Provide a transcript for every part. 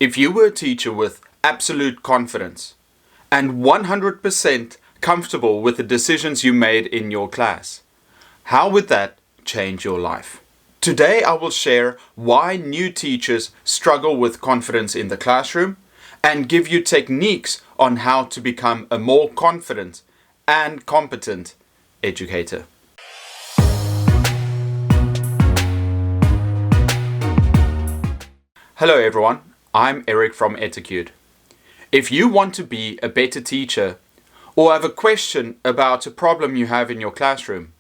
If you were a teacher with absolute confidence and 100% comfortable with the decisions you made in your class, how would that change your life? Today I will share why new teachers struggle with confidence in the classroom and give you techniques on how to become a more confident and competent educator. Hello everyone, I'm Eric from Etiquette. If you want to be a better teacher or have a question about a problem you have in your classroom,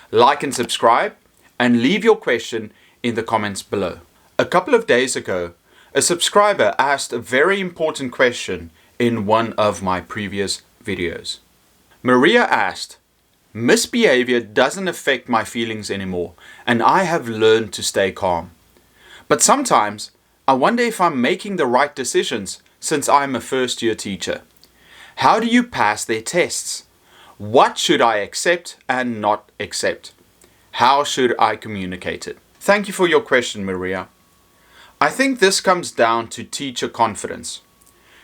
like and subscribe and leave your question in the comments below. A couple of days ago, a subscriber asked a very important question in one of my previous videos. Maria asked, "Misbehavior doesn't affect my feelings anymore and I have learned to stay calm. But sometimes I wonder if I'm making the right decisions since I'm a first-year teacher. How do you pass their tests? What should I accept and not accept? How should I communicate it?" Thank you for your question, Maria. I think this comes down to teacher confidence.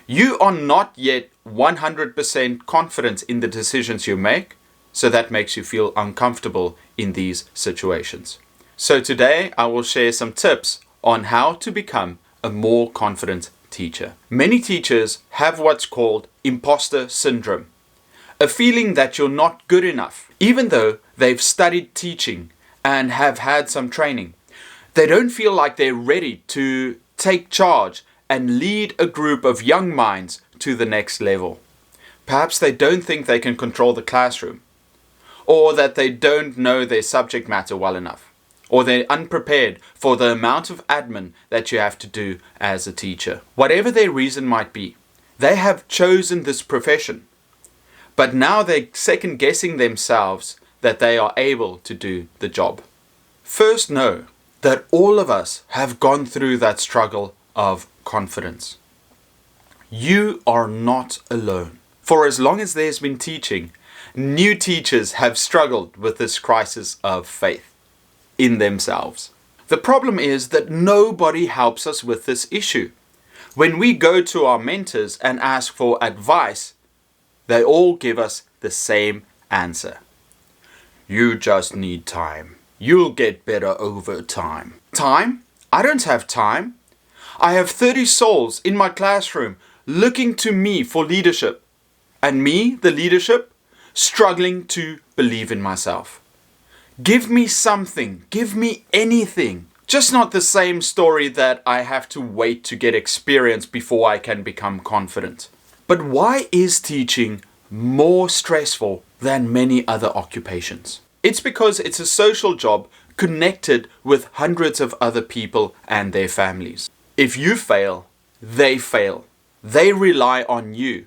You are not yet 100% confident in the decisions you make, so that makes you feel uncomfortable in these situations. So today I will share some tips on how to become a more confident teacher. Many teachers have what's called imposter syndrome, a feeling that you're not good enough. Even though they've studied teaching and have had some training, they don't feel like they're ready to take charge and lead a group of young minds to the next level. Perhaps they don't think they can control the classroom, or that they don't know their subject matter well enough, or they're unprepared for the amount of admin that you have to do as a teacher. Whatever their reason might be, they have chosen this profession, but now they're second guessing themselves that they are able to do the job. First, know that all of us have gone through that struggle of confidence. You are not alone. For as long as there's been teaching, new teachers have struggled with this crisis of faith in themselves. The problem is that nobody helps us with this issue. When we go to our mentors and ask for advice, they all give us the same answer. You just need time. You'll get better over time. Time? I don't have time. I have 30 souls in my classroom looking to me for leadership. And me, the leadership, struggling to believe in myself. Give me something. Give me anything. Just not the same story that I have to wait to get experience before I can become confident. But why is teaching more stressful than many other occupations? It's because it's a social job connected with hundreds of other people and their families. If you fail, they fail. They rely on you.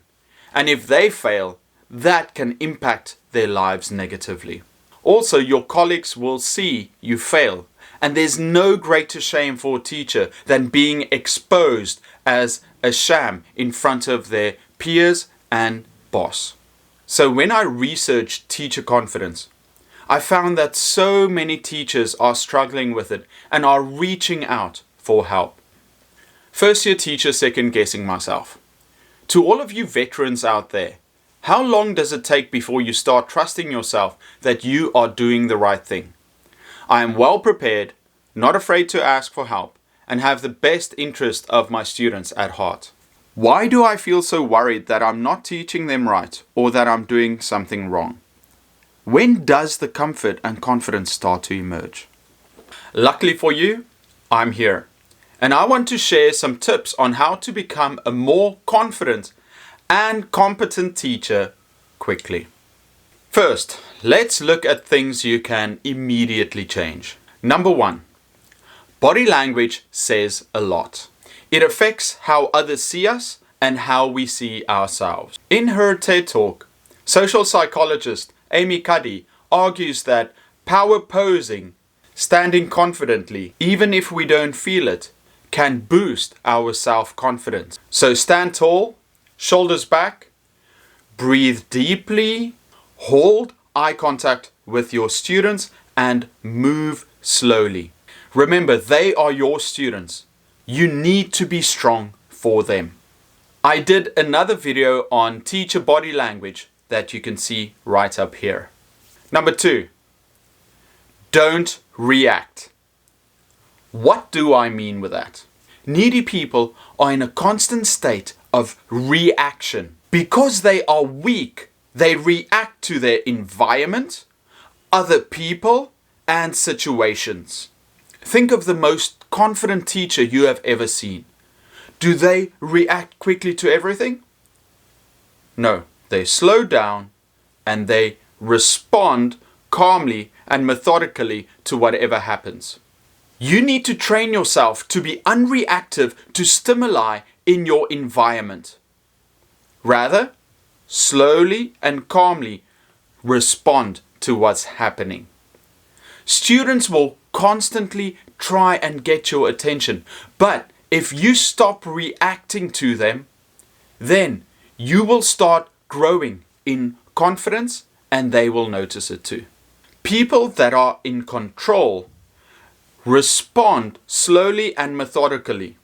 And if they fail, that can impact their lives negatively. Also, your colleagues will see you fail. And there's no greater shame for a teacher than being exposed as a sham in front of their peers and boss. So when I researched teacher confidence, I found that so many teachers are struggling with it and are reaching out for help. First year teacher second guessing myself. To all of you veterans out there, how long does it take before you start trusting yourself that you are doing the right thing? I am well prepared, not afraid to ask for help, and have the best interest of my students at heart. Why do I feel so worried that I'm not teaching them right or that I'm doing something wrong? When does the comfort and confidence start to emerge? Luckily for you, I'm here. And I want to share some tips on how to become a more confident and competent teacher quickly. First, let's look at things you can immediately change. Number 1, body language says a lot. It affects how others see us and how we see ourselves. In her TED Talk, social psychologist Amy Cuddy argues that power posing, standing confidently, even if we don't feel it, can boost our self-confidence. So stand tall, shoulders back, breathe deeply, hold eye contact with your students and move slowly. Remember, they are your students. You need to be strong for them. I did another video on teacher body language that you can see right up here. Number 2, don't react. What do I mean with that? Needy people are in a constant state of reaction. Because they are weak, they react to their environment, other people, and situations. Think of the most confident teacher you have ever seen. Do they react quickly to everything? No, they slow down and they respond calmly and methodically to whatever happens. You need to train yourself to be unreactive to stimuli in your environment. Rather, slowly and calmly respond to what's happening. Students will constantly try and get your attention, but if you stop reacting to them, then you will start growing in confidence and they will notice it too. People that are in control respond slowly and methodically.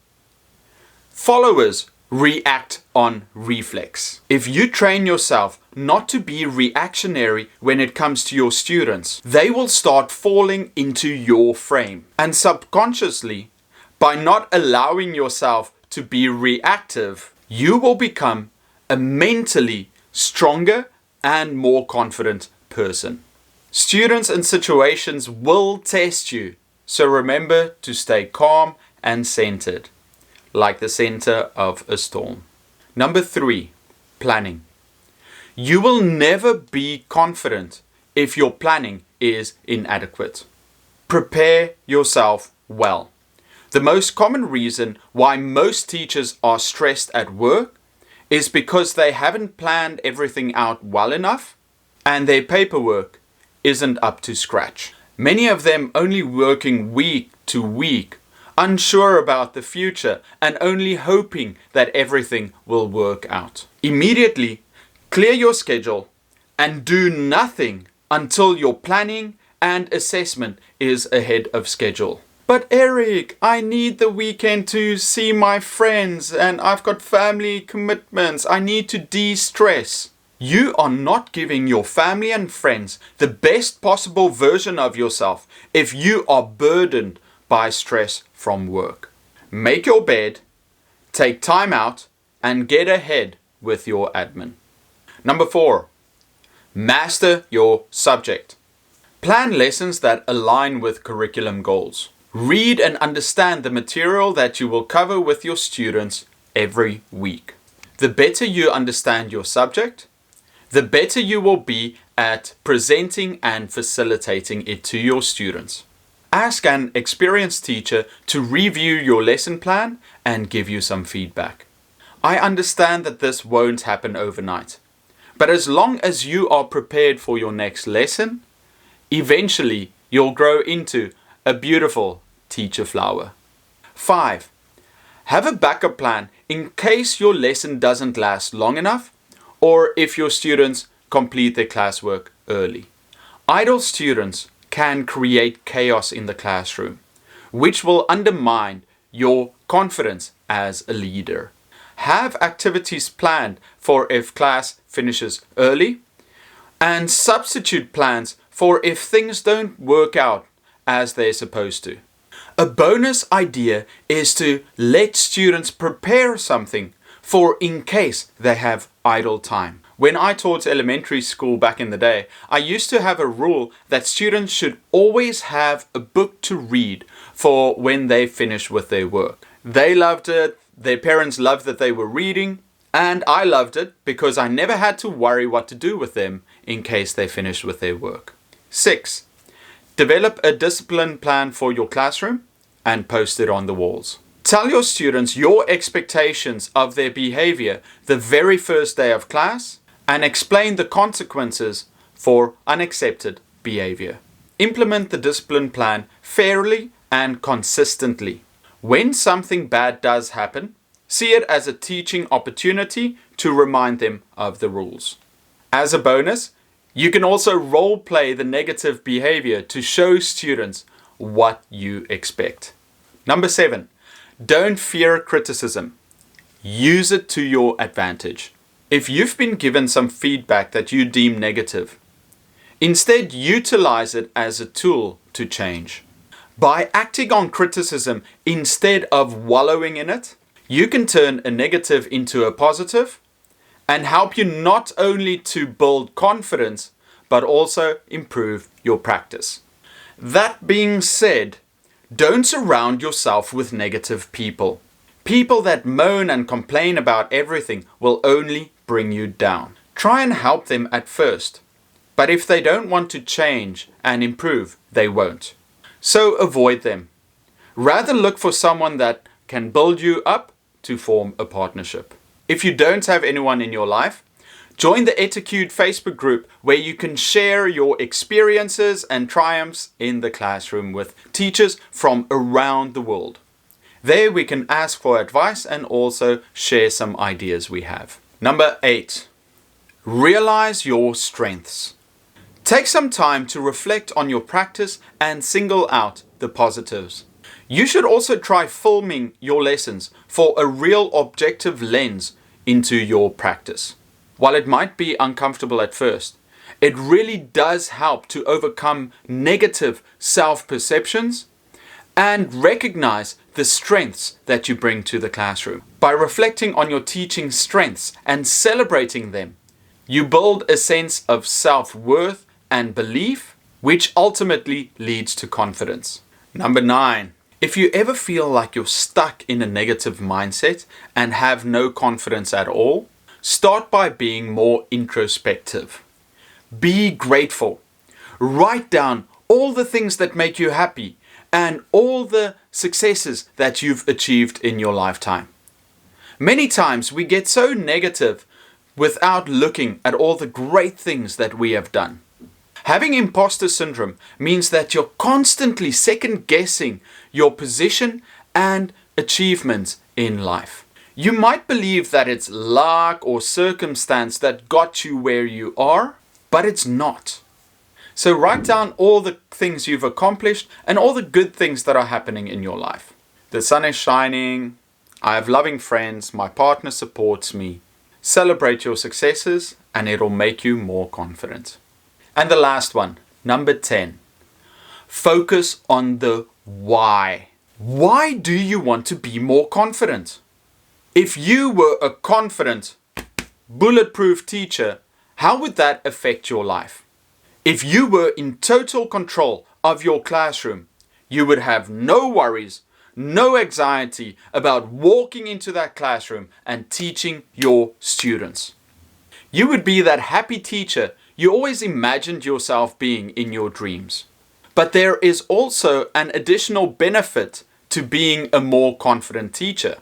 Followers react on reflex. If you train yourself not to be reactionary when it comes to your students, they will start falling into your frame. And subconsciously, by not allowing yourself to be reactive, you will become a mentally stronger and more confident person. Students and situations will test you, so remember to stay calm and centered, like the center of a storm. Number 3, planning. You will never be confident if your planning is inadequate. Prepare yourself well. The most common reason why most teachers are stressed at work is because they haven't planned everything out well enough and their paperwork isn't up to scratch. Many of them only working week to week, unsure about the future and only hoping that everything will work out. Immediately clear your schedule and do nothing until your planning and assessment is ahead of schedule. But Eric, I need the weekend to see my friends and I've got family commitments. I need to de-stress. You are not giving your family and friends the best possible version of yourself if you are burdened by stress from work. Make your bed, take time out, and get ahead with your admin. Number 4, master your subject. Plan lessons that align with curriculum goals. Read and understand the material that you will cover with your students every week. The better you understand your subject, the better you will be at presenting and facilitating it to your students. Ask an experienced teacher to review your lesson plan and give you some feedback. I understand that this won't happen overnight, but as long as you are prepared for your next lesson, eventually you'll grow into a beautiful teacher flower. 5. Have a backup plan in case your lesson doesn't last long enough or if your students complete their classwork early. Idle students can create chaos in the classroom, which will undermine your confidence as a leader. Have activities planned for if class finishes early and substitute plans for if things don't work out as they're supposed to. A bonus idea is to let students prepare something for in case they have idle time. When I taught elementary school back in the day, I used to have a rule that students should always have a book to read for when they finish with their work. They loved it, their parents loved that they were reading, and I loved it because I never had to worry what to do with them in case they finished with their work. 6. Develop a discipline plan for your classroom and post it on the walls. Tell your students your expectations of their behavior the very first day of class and explain the consequences for unaccepted behavior. Implement the discipline plan fairly and consistently. When something bad does happen, see it as a teaching opportunity to remind them of the rules. As a bonus, you can also role play the negative behavior to show students what you expect. Number 7, don't fear criticism. Use it to your advantage. If you've been given some feedback that you deem negative, instead utilize it as a tool to change. By acting on criticism instead of wallowing in it, you can turn a negative into a positive and help you not only to build confidence, but also improve your practice. That being said, don't surround yourself with negative people. People that moan and complain about everything will only bring you down. Try and help them at first, but if they don't want to change and improve, they won't. So avoid them. Rather look for someone that can build you up to form a partnership. If you don't have anyone in your life, join the Etiquette Facebook group where you can share your experiences and triumphs in the classroom with teachers from around the world. There we can ask for advice and also share some ideas we have. Number 8, realize your strengths. Take some time to reflect on your practice and single out the positives. You should also try filming your lessons for a real objective lens into your practice. While it might be uncomfortable at first, it really does help to overcome negative self-perceptions and recognize the strengths that you bring to the classroom. By reflecting on your teaching strengths and celebrating them, you build a sense of self-worth and belief, which ultimately leads to confidence. Number 9, if you ever feel like you're stuck in a negative mindset and have no confidence at all, start by being more introspective. Be grateful. Write down all the things that make you happy and all the successes that you've achieved in your lifetime. Many times we get so negative without looking at all the great things that we have done. Having imposter syndrome means that you're constantly second guessing your position and achievements in life. You might believe that it's luck or circumstance that got you where you are, but it's not. So write down all the things you've accomplished and all the good things that are happening in your life. The sun is shining, I have loving friends, my partner supports me. Celebrate your successes and it'll make you more confident. And the last one, number 10, focus on the why. Why do you want to be more confident? If you were a confident, bulletproof teacher, how would that affect your life? If you were in total control of your classroom, you would have no worries, no anxiety about walking into that classroom and teaching your students. You would be that happy teacher you always imagined yourself being in your dreams. But there is also an additional benefit to being a more confident teacher.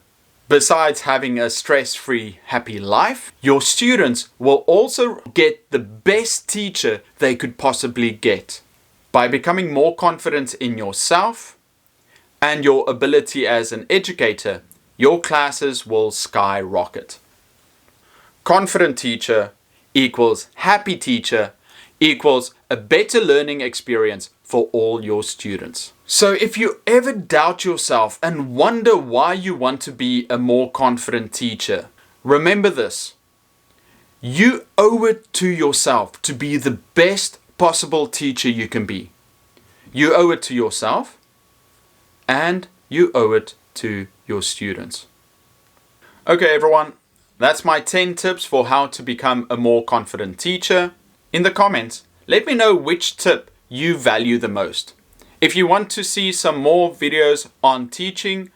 Besides having a stress-free, happy life, your students will also get the best teacher they could possibly get. By becoming more confident in yourself and your ability as an educator, your classes will skyrocket. Confident teacher equals happy teacher equals a better learning experience for all your students. So if you ever doubt yourself and wonder why you want to be a more confident teacher, remember this. You owe it to yourself to be the best possible teacher you can be. You owe it to yourself and you owe it to your students. Okay, everyone. That's my 10 tips for how to become a more confident teacher. In the comments, let me know which tip you value the most. If you want to see some more videos on teaching,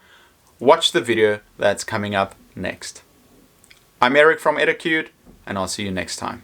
watch the video that's coming up next. I'm Eric from Etiquette, and I'll see you next time.